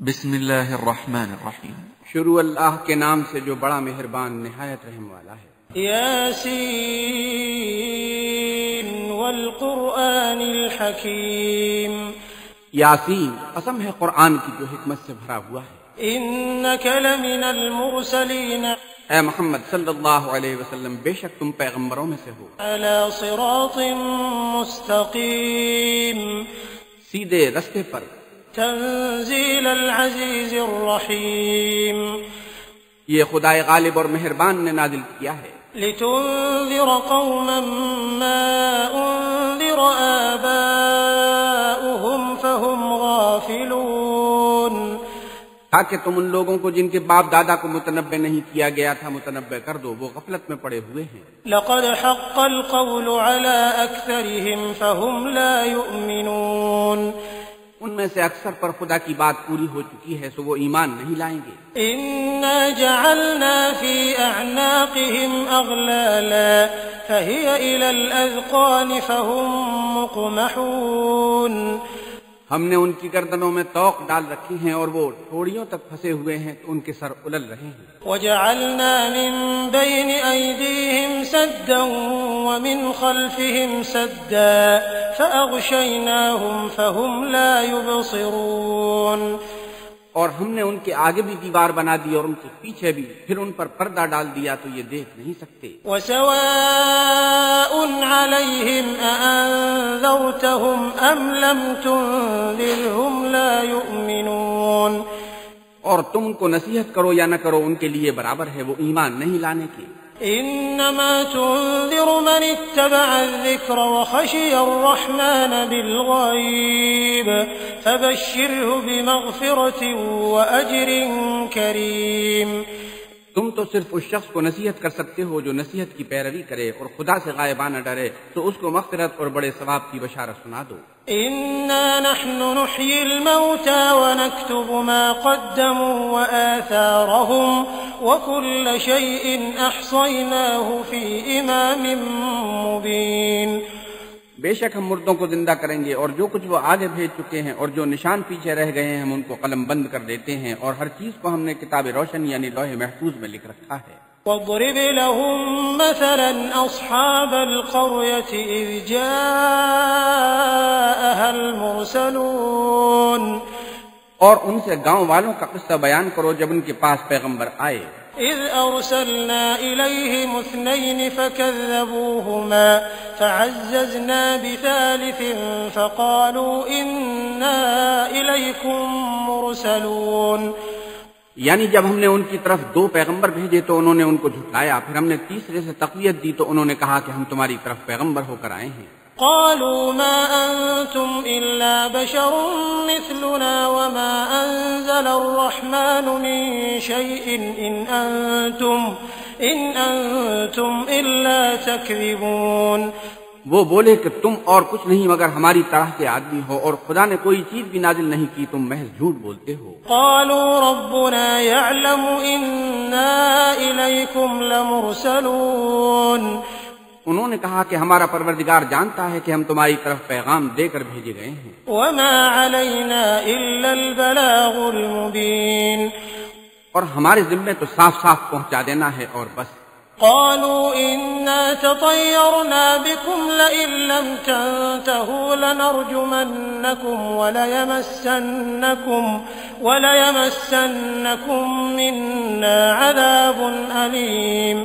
بسم اللہ الرحمن الرحیم، شروع اللہ کے نام سے جو بڑا مہربان نہایت رحم والا ہے۔ یاسین والقرآن الحکیم، یاسین قسم ہے قرآن کی جو حکمت سے بھرا ہوا ہے۔ انک لمن المرسلین، اے محمد صلی اللہ علیہ وسلم بے شک تم پیغمبروں میں سے ہو، علی صراط مستقیم، سیدھے رستے پر، تنزیل العزیز الرحیم، یہ خدائے غالب اور مہربان نے نازل کیا ہے۔ لتنذر قوما ما انذر آباؤهم فهم غافلون، تاکہ تم ان لوگوں کو جن کے باپ دادا کو متنبع نہیں کیا گیا تھا متنبع کر دو، وہ غفلت میں پڑے ہوئے ہیں۔ لقد حق القول على أكثرهم فهم لا يؤمنون، ان میں سے اکثر پر خدا کی بات پوری ہو چکی ہے سو وہ ایمان نہیں لائیں گے۔ إنا جعلنا في أعناقهم أغلالا فهي إلى الأذقان فهم مقمحون، ہم نے ان کی گردنوں میں طوق ڈال رکھی ہیں اور وہ ٹھوڑیوں تک پھنسے ہوئے ہیں تو ان کے سر الل رہے ہیں۔ وجعلنا من بين أيديهم سدا ومن خلفهم سدا فأغشيناهم فهم لا يبصرون، اور ہم نے ان کے آگے بھی دیوار بنا دی اور ان کے پیچھے بھی، پھر ان پر پردہ ڈال دیا تو یہ دیکھ نہیں سکتے۔ وسواء عليهم أأنذرتهم أم لم تنذرهم لا يؤمنون، اور تم ان کو نصیحت کرو یا نہ کرو ان کے لیے برابر ہے، وہ ایمان نہیں لانے کے۔ إنما تنذر من اتبع الذكر وخشي الرحمن بالغيب فبشره بمغفرة وأجر كريم، تم تو صرف اس شخص کو نصیحت کر سکتے ہو جو نصیحت کی پیروی کرے اور خدا سے غائبانہ ڈرے، تو اس کو مغفرت اور بڑے ثواب کی بشارت سنا دو۔ إنا نحن نحيي الموتى ونكتب ما قدموا وآثارهم وكل شيء أحصيناه في إمام مبين، بے شک ہم مردوں کو زندہ کریں گے اور جو کچھ وہ آگے بھیج چکے ہیں اور جو نشان پیچھے رہ گئے ہیں ہم ان کو قلم بند کر دیتے ہیں، اور ہر چیز کو ہم نے کتاب روشن یعنی لوح محفوظ میں لکھ رکھا ہے۔ واضرب لهم مثلا أصحاب القرية إذ جاءها المرسلون، اور ان سے گاؤں والوں کا قصہ بیان کرو جب ان کے پاس پیغمبر آئے۔ إذ أرسلنا إليهم اثنين فكذبوهما فعززنا بثالث فقالوا إنا إليكم مرسلون، یعنی جب ہم نے ان کی طرف دو پیغمبر بھیجے تو انہوں نے ان کو جھٹلایا، پھر ہم نے تیسرے سے تقویت دی تو انہوں نے کہا کہ ہم تمہاری طرف پیغمبر ہو کر آئے ہیں۔ قالوا ما أنتم إلا بشر مثلنا وما أنزل الرحمن من شيء إن أنتم إلا تكذبون، وہ بولے کہ تم اور کچھ نہیں مگر ہماری طرح کے آدمی ہو اور خدا نے کوئی چیز بھی نازل نہیں کی، تم محض جھوٹ بولتے ہو۔ قالوا ربنا يعلم إنا إليكم لمرسلون، انہوں نے کہا کہ ہمارا پروردگار جانتا ہے کہ ہم تمہاری طرف پیغام دے کر بھیجے گئے ہیں۔ وما علينا إلا البلاغ المبين، اور ہمارے ذمے تو صاف صاف پہنچا دینا ہے اور بس۔ قالوا إنا تطيرنا بكم لئن لم تنتهوا لنرجمنكم وليمسنكم منا عذاب أليم،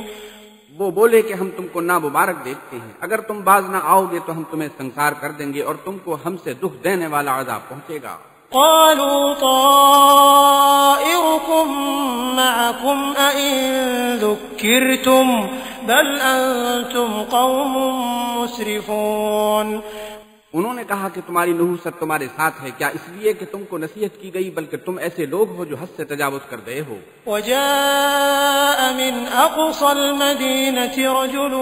وہ بولے کہ ہم تم کو نامبارک دیکھتے ہیں، اگر تم باز نہ آؤ گے تو ہم تمہیں سنسار کر دیں گے اور تم کو ہم سے دکھ دینے والا عذاب پہنچے گا۔ قالوا طائركم معكم أئن ذكرتم بل أنتم قوم مسرفون، انہوں نے کہا کہ تمہاری نحوست تمہارے ساتھ ہے، کیا اس لیے کہ تم کو نصیحت کی گئی بلکہ تم ایسے لوگ ہو جو حد سے تجاوز کر گئے ہو۔ وجاء من أقصى المدينة رجل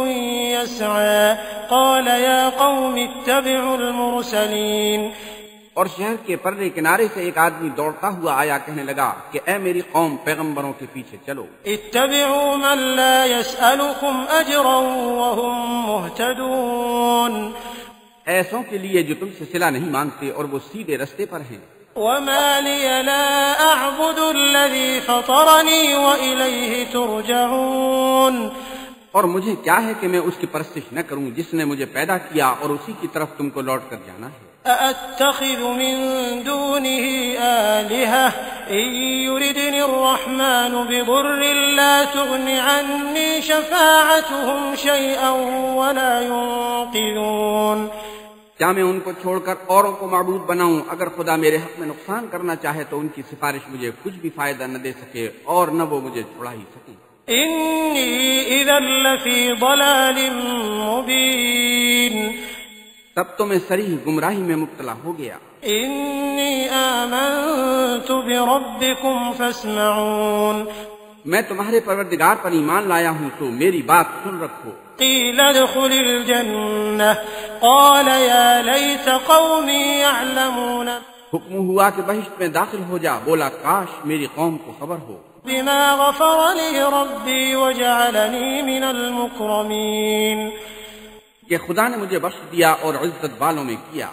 يسعى قال يا قوم اتبعوا المرسلين، اور شہر کے پرلے کنارے سے ایک آدمی دوڑتا ہوا آیا، کہنے لگا کہ اے میری قوم پیغمبروں کے پیچھے چلو۔ اتبعوا من لا يسألكم أجرا وهم مهتدون، ایسوں کے لیے جو تم سے صلہ نہیں مانگتے اور وہ سیدھے رستے پر ہیں۔ وما لي لا أعبد الذي فطرني وإليه ترجعون. اور مجھے کیا ہے کہ میں اس کی پرستش نہ کروں جس نے مجھے پیدا کیا اور اسی کی طرف تم کو لوٹ کر جانا ہے. أأتخذ من دونه آلهة إن يردني الرحمن بضر لا تغن عني شفاعتهم شيئا ولا ينقذون. کیا میں ان کو چھوڑ کر اوروں کو معبود بناؤں؟ اگر خدا میرے حق میں نقصان کرنا چاہے تو ان کی سفارش مجھے کچھ بھی فائدہ نہ دے سکے اور نہ وہ مجھے چھڑا ہی سکیں. إني إذا لفي ضلال مبين. تب تو میں صریح گمراہی میں مبتلا ہو گیا. إني آمنت بربكم فاسمعون. میں تمہارے پروردگار پر ایمان لایا ہوں تو میری بات سن رکھو. قيل ادخل الجنة قال يا ليت قومي يعلمون. حکم ہوا کہ بہشت میں داخل ہو جا. بولا کاش میری قوم کو خبر ہو. بما غفر لي ربي وجعلني من المكرمين. کہ خدا نے مجھے بخش دیا اور عزت والوں میں کیا.